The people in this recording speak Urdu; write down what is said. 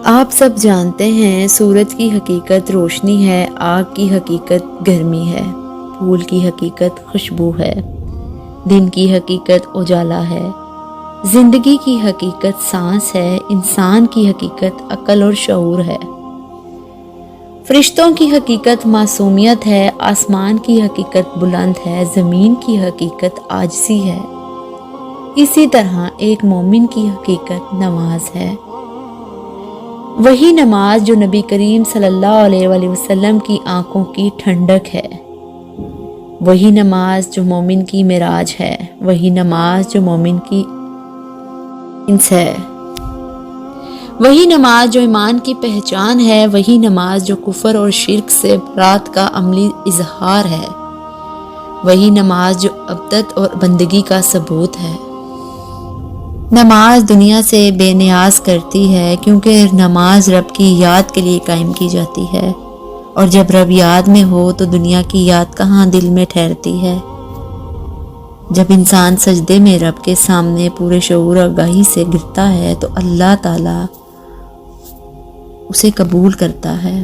آپ سب جانتے ہیں سورج کی حقیقت روشنی ہے، آگ کی حقیقت گرمی ہے، پھول کی حقیقت خوشبو ہے، دن کی حقیقت اجالا ہے، زندگی کی حقیقت سانس ہے، انسان کی حقیقت عقل اور شعور ہے، فرشتوں کی حقیقت معصومیت ہے، آسمان کی حقیقت بلند ہے، زمین کی حقیقت عاجزی ہے۔ اسی طرح ایک مومن کی حقیقت نماز ہے، وہی نماز جو نبی کریم صلی اللہ علیہ وآلہ وسلم کی آنکھوں کی ٹھنڈک ہے، وہی نماز جو مومن کی معراج ہے، وہی نماز جو مومن کی انس ہے، وہی نماز جو ایمان کی پہچان ہے، وہی نماز جو کفر اور شرک سے برات کا عملی اظہار ہے، وہی نماز جو عبادت اور بندگی کا ثبوت ہے۔ نماز دنیا سے بے نیاز کرتی ہے، کیونکہ نماز رب کی یاد کے لیے قائم کی جاتی ہے، اور جب رب یاد میں ہو تو دنیا کی یاد کہاں دل میں ٹھہرتی ہے۔ جب انسان سجدے میں رب کے سامنے پورے شعور اور آگاہی سے گرتا ہے تو اللہ تعالیٰ اسے قبول کرتا ہے۔